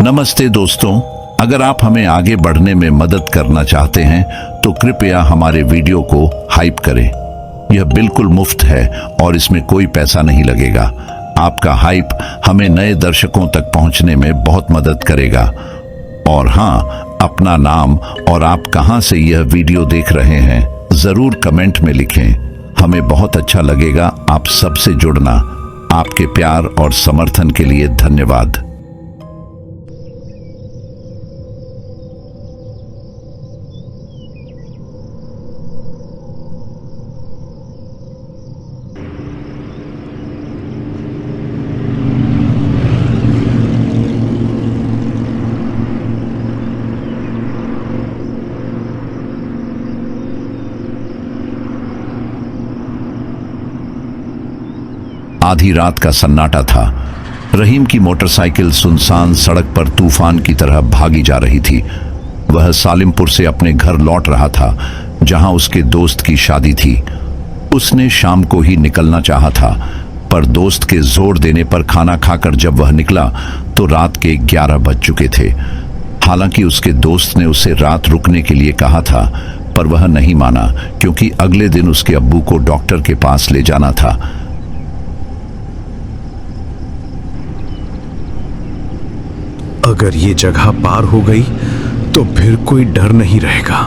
नमस्ते दोस्तों, अगर आप हमें आगे बढ़ने में मदद करना चाहते हैं तो कृपया हमारे वीडियो को हाइप करें। यह बिल्कुल मुफ्त है और इसमें कोई पैसा नहीं लगेगा। आपका हाइप हमें नए दर्शकों तक पहुंचने में बहुत मदद करेगा। और हाँ, अपना नाम और आप कहां से यह वीडियो देख रहे हैं जरूर कमेंट में लिखें। हमें बहुत अच्छा लगेगा आप सबसे जुड़ना। आपके प्यार और समर्थन के लिए धन्यवाद। आधी रात का सन्नाटा था। रहीम की मोटरसाइकिल सुनसान सड़क पर तूफान की तरह भागी जा रही थी। वह सालिमपुर से अपने घर लौट रहा था, जहां उसके दोस्त की शादी थी। उसने शाम को ही निकलना चाहा था, पर दोस्त के जोर देने पर खाना खाकर जब वह निकला तो रात के 11 बज चुके थे। हालांकि उसके दोस्त ने उसे रात रुकने के लिए कहा था, पर वह नहीं माना, क्योंकि अगले दिन उसके अब्बू को डॉक्टर के पास ले जाना था। अगर ये जगह पार हो गई तो फिर कोई डर नहीं रहेगा।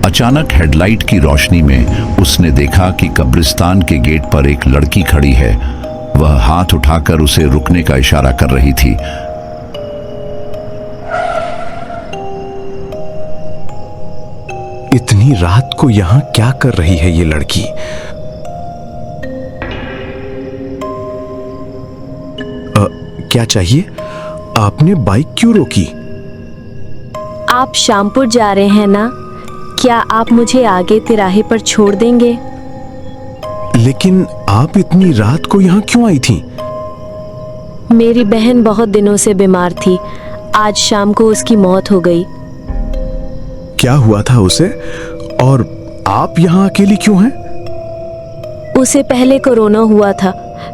अचानक हेडलाइट की रोशनी में उसने देखा कि कब्रिस्तान के गेट पर एक लड़की खड़ी है। वह हाथ उठाकर उसे रुकने का इशारा कर रही थी। इतनी रात को यहां क्या कर रही है ये लड़की? क्या चाहिए? आपने बाइक क्यों रोकी? आप शामपुर जा रहे हैं ना? क्या आप मुझे आगे तिराहे पर छोड़ देंगे? लेकिन आप इतनी रात को यहाँ क्यों आई थी? मेरी बहन बहुत दिनों से बीमार थी। आज शाम को उसकी मौत हो गई। क्या हुआ था उसे? और आप यहाँ अकेली क्यों हैं? उसे पहले कोरोना हुआ था,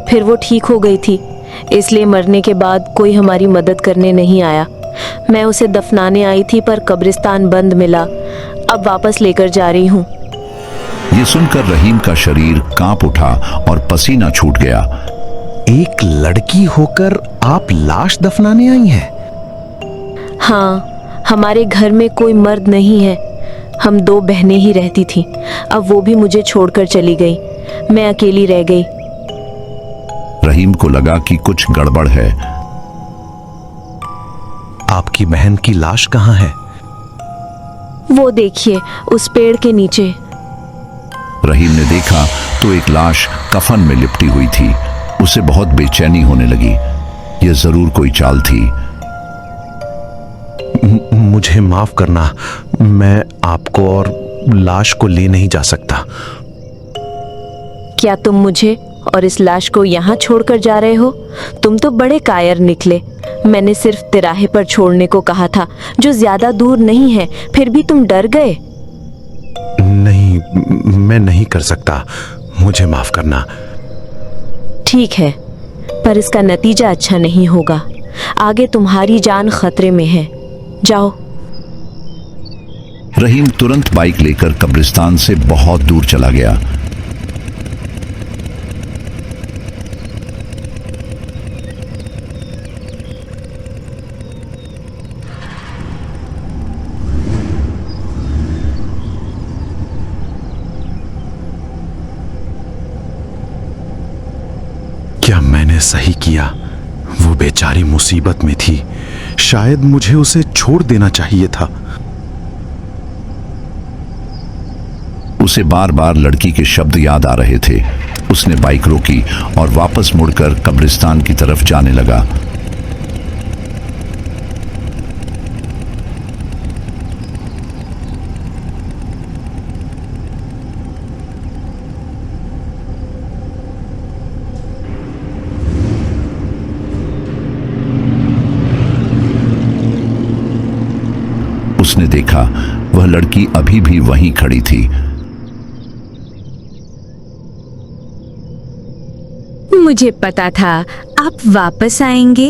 फिर वो ठीक हो गई थी, इसलिए मरने के बाद कोई हमारी मदद करने नहीं आया। मैं उसे दफनाने आई थी, पर कब्रिस्तान बंद मिला। अब वापस लेकर जा रही हूँ। ये सुनकर रहीम का शरीर कांप उठा और पसीना छूट गया। एक लड़की होकर आप लाश दफनाने आई हैं? हाँ, हमारे घर में कोई मर्द नहीं है। हम 2 बहनें ही रहती थीं। अब वो भी मुझे छोड़कर चली गई। मैं अकेली रह गई। रहीम को लगा कि कुछ गड़बड़ है। आपकी बहन की लाश कहाँ है? वो देखिए, उस पेड़ के नीचे। रहीम ने देखा तो एक लाश कफन में लिपटी हुई थी। उसे बहुत बेचैनी होने लगी। यह जरूर कोई चाल थी। मुझे माफ करना, मैं आपको और लाश को ले नहीं जा सकता। क्या तुम मुझे और इस लाश को यहाँ छोड़कर जा रहे हो? तुम तो बड़े कायर निकले। मैंने सिर्फ तिराहे पर छोड़ने को कहा था, जो ज्यादा दूर नहीं है, फिर भी तुम डर गए। नहीं, मैं नहीं कर सकता। मुझे माफ करना। ठीक है, पर इसका नतीजा अच्छा नहीं होगा। आगे तुम्हारी जान खतरे में है। जाओ। रहीम तुरंत बाइक लेकर कब्रिस्तान से बहुत दूर चला गया। क्या मैंने सही किया? वो बेचारी मुसीबत में थी। शायद मुझे उसे छोड़ देना चाहिए था। उसे बार बार लड़की के शब्द याद आ रहे थे। उसने बाइक रोकी और वापस मुड़कर कब्रिस्तान की तरफ जाने लगा। उसने देखा वह लड़की अभी भी वहीं खड़ी थी। मुझे पता था आप वापस आएंगे।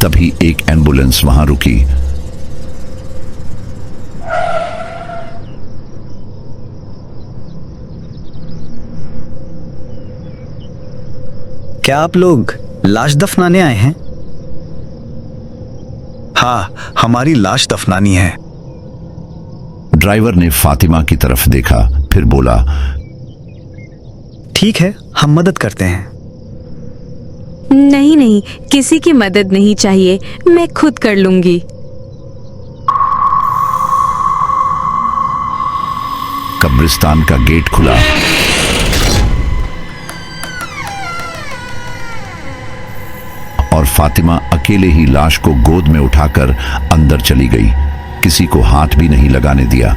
तभी एक एम्बुलेंस वहां रुकी। क्या आप लोग लाश दफनाने आए हैं? हाँ, हमारी लाश दफनानी है। ड्राइवर ने फातिमा की तरफ देखा, फिर बोला, ठीक है, हम मदद करते हैं। नहीं नहीं, किसी की मदद नहीं चाहिए, मैं खुद कर लूंगी। कब्रिस्तान का गेट खुला। और फातिमा अकेले ही लाश को गोद में उठाकर अंदर चली गई, किसी को हाथ भी नहीं लगाने दिया।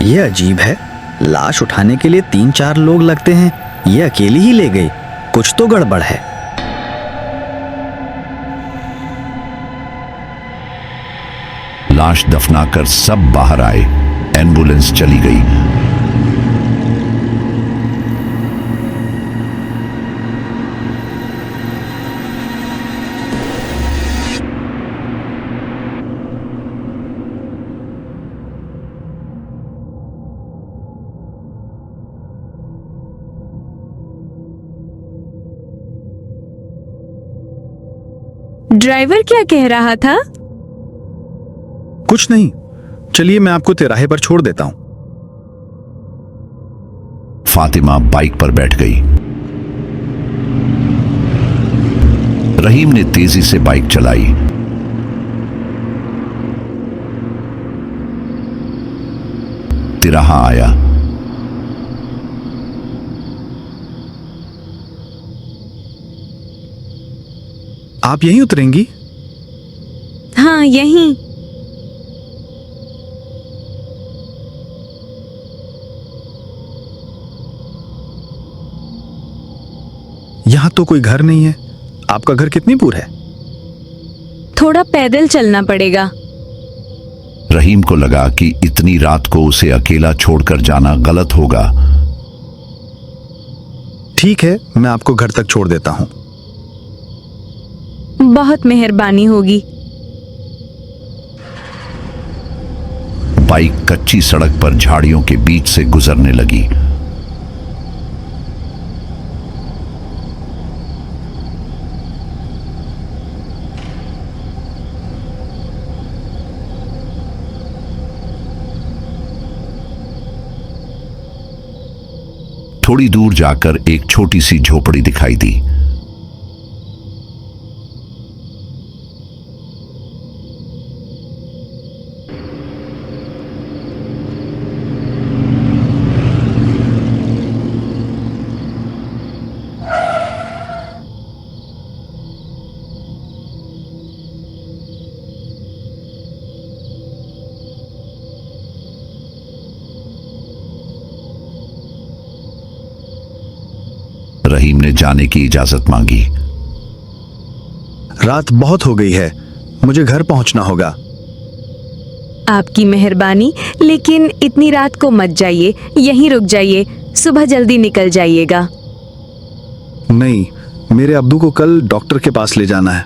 यह अजीब है, लाश उठाने के लिए 3-4 लोग लगते हैं, ये अकेली ही ले गई। कुछ तो गड़बड़ है। लाश दफनाकर सब बाहर आए। एम्बुलेंस चली गई। ड्राइवर क्या कह रहा था? कुछ नहीं, चलिए मैं आपको तिराहे पर छोड़ देता हूं। फातिमा बाइक पर बैठ गई। रहीम ने तेजी से बाइक चलाई। तिराहा आया। आप यहीं उतरेंगी? हाँ, यहीं। यहां तो कोई घर नहीं है। आपका घर कितनी दूर है? थोड़ा पैदल चलना पड़ेगा। रहीम को लगा कि इतनी रात को उसे अकेला छोड़कर जाना गलत होगा। ठीक है, मैं आपको घर तक छोड़ देता हूं। बहुत मेहरबानी होगी। बाइक कच्ची सड़क पर झाड़ियों के बीच से गुजरने लगी। थोड़ी दूर जाकर एक छोटी सी झोपड़ी दिखाई दी। रहीम ने जाने की इजाजत मांगी। रात बहुत हो गई है, मुझे घर पहुंचना होगा। आपकी मेहरबानी, लेकिन इतनी रात को मत जाइए, यहीं रुक जाइए, सुबह जल्दी निकल जाइएगा। नहीं, मेरे अब्दू को कल डॉक्टर के पास ले जाना है।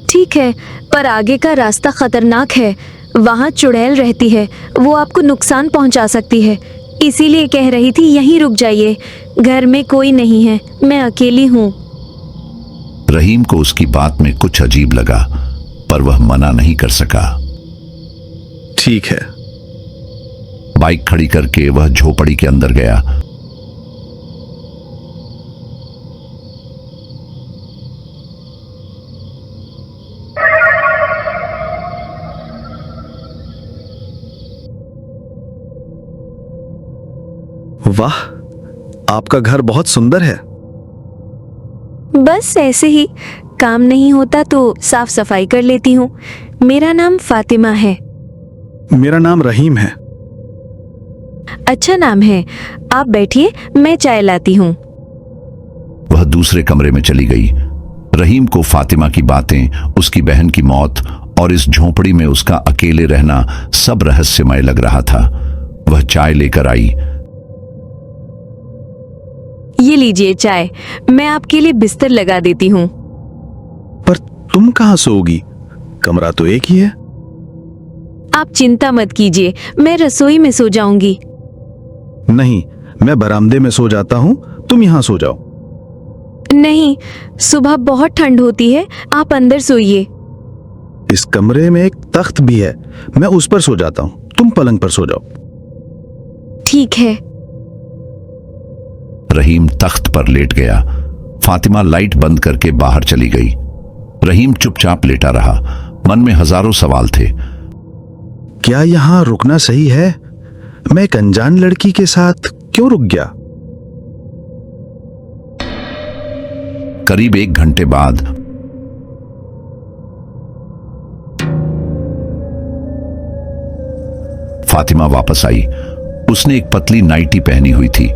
ठीक है, पर आगे का रास्ता खतरनाक है, वहाँ चुड़ैल रहती है, वो आपको नुकसान पहुँचा सकती है। इसीलिए कह रही थी यहीं रुक जाइए, घर में कोई नहीं है, मैं अकेली हूँ। रहीम को उसकी बात में कुछ अजीब लगा, पर वह मना नहीं कर सका। ठीक है। बाइक खड़ी करके वह झोपड़ी के अंदर गया। वाह, आपका घर बहुत सुंदर है। बस ऐसे ही, काम नहीं होता तो साफ सफाई कर लेती हूँ। मेरा नाम फातिमा है। मेरा नाम रहीम है। अच्छा नाम है, आप बैठिए, मैं चाय लाती हूँ। वह दूसरे कमरे में चली गई। रहीम को फातिमा की बातें, उसकी बहन की मौत और इस झोंपड़ी में उसका अकेले रहना सब रहस्यमय लग रहा था। वह चाय लेकर आई। ये लीजिए चाय, मैं आपके लिए बिस्तर लगा देती हूँ। पर तुम कहां सोओगी? कमरा तो एक ही है। आप चिंता मत कीजिए, मैं रसोई में सो जाऊंगी। नहीं, मैं बरामदे में सो जाता हूं, तुम यहां सो जाओ। नहीं, सुबह बहुत ठंड होती है, आप अंदर सोइए। इस कमरे में एक तख्त भी है, मैं उस पर सो जाता हूं, तुम पलंग पर सो जाओ। ठीक है। रहीम तख्त पर लेट गया। फातिमा लाइट बंद करके बाहर चली गई। रहीम चुपचाप लेटा रहा। मन में हजारों सवाल थे। क्या यहां रुकना सही है? मैं एक अनजान लड़की के साथ क्यों रुक गया? करीब 1 घंटे बाद फातिमा वापस आई। उसने एक पतली नाइटी पहनी हुई थी।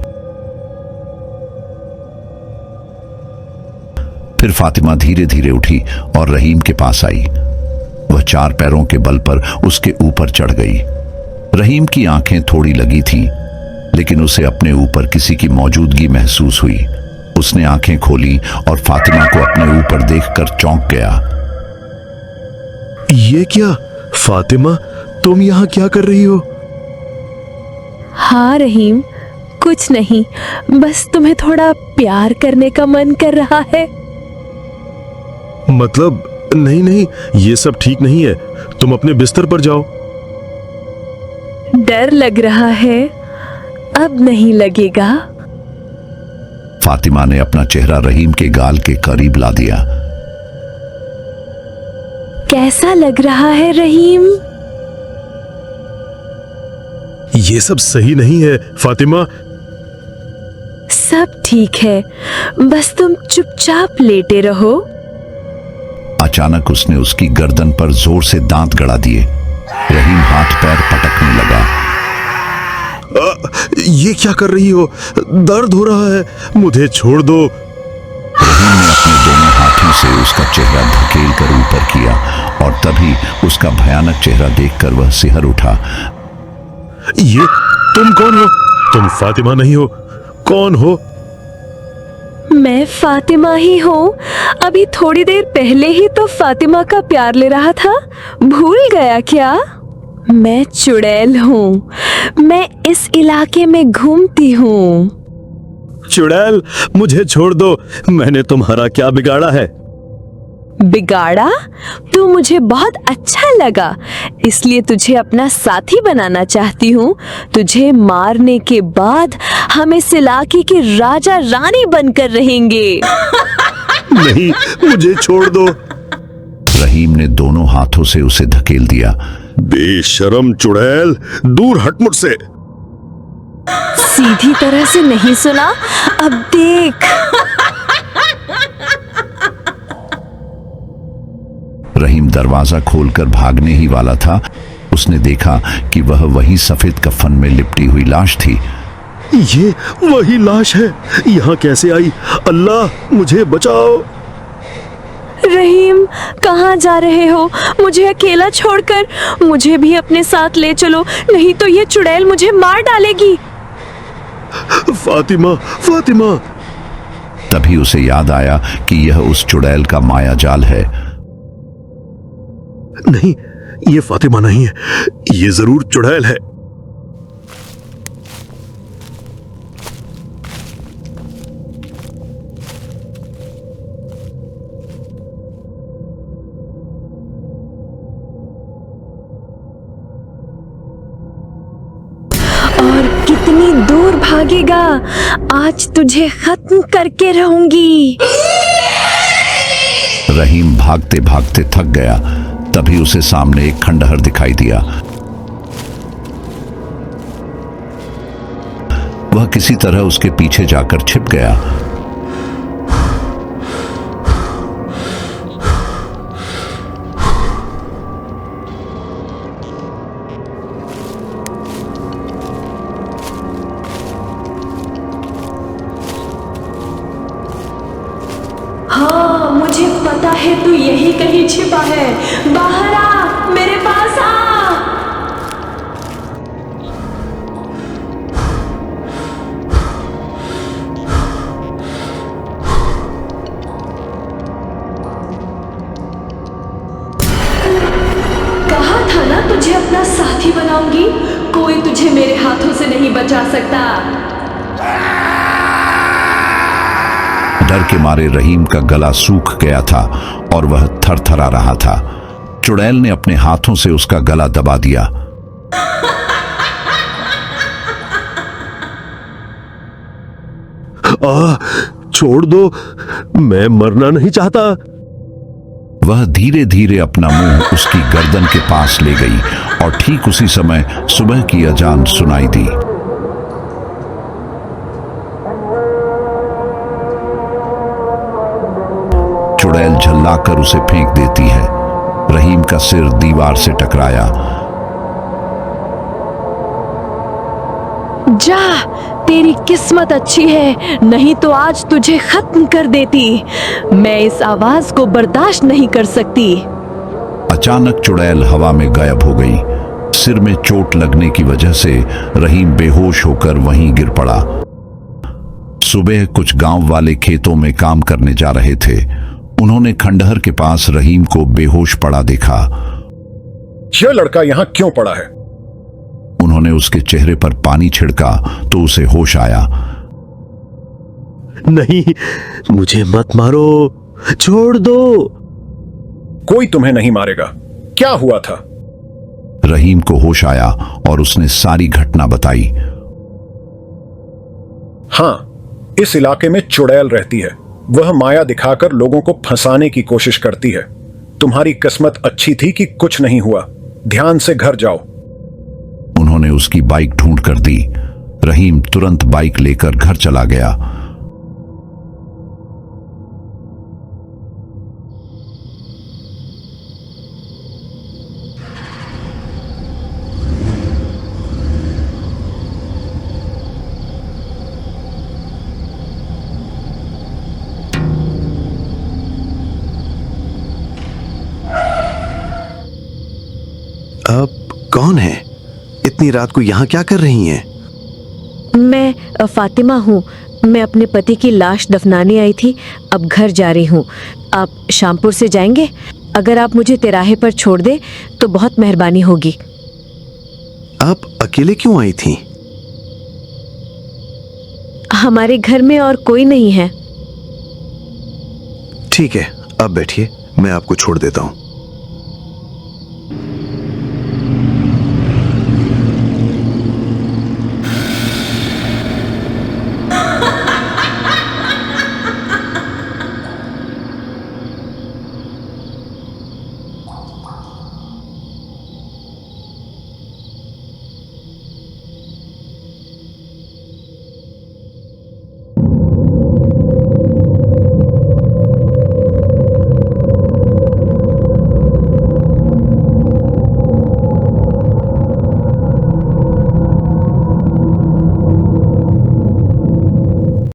फिर फातिमा धीरे धीरे उठी और रहीम के पास आई। वह 4 पैरों के बल पर उसके ऊपर चढ़ गई। रहीम की आंखें थोड़ी लगी थीं, लेकिन उसे अपने ऊपर किसी की मौजूदगी महसूस हुई। उसने आंखें खोली और फातिमा को अपने ऊपर देखकर चौंक गया। ये क्या फातिमा, तुम यहां क्या कर रही हो? हाँ रहीम, कुछ नहीं, बस तुम्हें थोड़ा प्यार करने का मन कर रहा है। मतलब नहीं नहीं, ये सब ठीक नहीं है, तुम अपने बिस्तर पर जाओ। डर लग रहा है, अब नहीं लगेगा। फातिमा ने अपना चेहरा रहीम के गाल के करीब ला दिया। कैसा लग रहा है रहीम? ये सब सही नहीं है फातिमा। सब ठीक है, बस तुम चुपचाप लेटे रहो। अचानक उसने उसकी गर्दन पर जोर से दांत गड़ा दिए। रहीम हाथ पैर पटकने लगा। ये क्या कर रही हो? दर्द हो रहा है, मुझे छोड़ दो। रहीम ने अपने दोनों हाथों से उसका चेहरा धकेल कर ऊपर किया और तभी उसका भयानक चेहरा देखकर वह सिहर उठा। ये तुम कौन हो? तुम फातिमा नहीं हो, कौन हो? मैं फातिमा ही हूँ। अभी थोड़ी देर पहले ही तो फातिमा का प्यार ले रहा था, भूल गया क्या? मैं चुड़ैल हूँ, मैं इस इलाके में घूमती हूँ। चुड़ैल, मुझे छोड़ दो, मैंने तुम्हारा क्या बिगाड़ा है? बिगाड़ा? तू मुझे बहुत अच्छा लगा, इसलिए तुझे अपना साथी बनाना चाहती हूँ। तुझे मारने के बाद हम इस इलाके के राजा रानी बनकर रहेंगे। नहीं, मुझे छोड़ दो। रहीम ने दोनों हाथों से उसे धकेल दिया। बेशरम चुड़ैल, दूर हट मुझसे। सीधी तरह से नहीं सुना? अब देख। रहीम दरवाजा खोलकर भागने ही वाला था। उसने देखा कि वह वही सफेद कफन में लिपटी हुई लाश थी। ये वही लाश है, यहाँ कैसे आई? अल्लाह, मुझे बचाओ। रहीम, कहाँ जा रहे हो? मुझे अकेला छोड़कर। मुझे भी अपने साथ ले चलो, नहीं तो ये चुड़ैल मुझे मार डालेगी। फातिमा, फातिमा। तभी उसे याद आया कि यह उस चुड़ैल का माया जाल है। नहीं, ये फातिमा नहीं है, ये जरूर चुड़ैल है। और कितनी दूर भागेगा? आज तुझे खत्म करके रहूंगी। रहीम भागते भागते थक गया। तभी उसे सामने एक खंडहर दिखाई दिया। वह किसी तरह उसके पीछे जाकर छिप गया। हाँ, मुझे पता है तू यही कहीं छिपा है। बाहर आ, मेरे पास आ। कहा था ना तुझे अपना साथी बनाऊंगी, कोई तुझे मेरे हाथों से नहीं बचा सकता। डर के मारे रहीम का गला सूख गया था और वह थरथरा रहा था। चुड़ैल ने अपने हाथों से उसका गला दबा दिया। छोड़ दो, मैं मरना नहीं चाहता। वह धीरे धीरे अपना मुंह उसकी गर्दन के पास ले गई और ठीक उसी समय सुबह की अजान सुनाई दी। चुड़ैल झल्लाकर उसे फेंक देती है। रहीम का सिर दीवार से टकराया। जा, तेरी किस्मत अच्छी है, नहीं तो आज तुझे खत्म कर देती। मैं इस आवाज को बर्दाश्त नहीं कर सकती। अचानक चुड़ैल हवा में गायब हो गई। सिर में चोट लगने की वजह से रहीम बेहोश होकर वहीं गिर पड़ा। सुबह कुछ गांव वाले खेतों में काम करने जा रहे थे। उन्होंने खंडहर के पास रहीम को बेहोश पड़ा देखा। यह लड़का यहां क्यों पड़ा है? उन्होंने उसके चेहरे पर पानी छिड़का तो उसे होश आया। नहीं, मुझे मत मारो, छोड़ दो। कोई तुम्हें नहीं मारेगा। क्या हुआ था? रहीम को होश आया और उसने सारी घटना बताई। हां, इस इलाके में चुड़ैल रहती है। वह माया दिखाकर लोगों को फंसाने की कोशिश करती है। तुम्हारी किस्मत अच्छी थी कि कुछ नहीं हुआ। ध्यान से घर जाओ। उन्होंने उसकी बाइक ढूंढ कर दी। रहीम तुरंत बाइक लेकर घर चला गया। अब कौन है? इतनी रात को यहाँ क्या कर रही हैं? मैं फातिमा हूँ। मैं अपने पति की लाश दफनाने आई थी, अब घर जा रही हूँ। आप शामपुर से जाएंगे? अगर आप मुझे तिराहे पर छोड़ दें तो बहुत मेहरबानी होगी। आप अकेले क्यों आई थी? हमारे घर में और कोई नहीं है। ठीक है, अब बैठिए, मैं आपको छोड़ देता हूँ।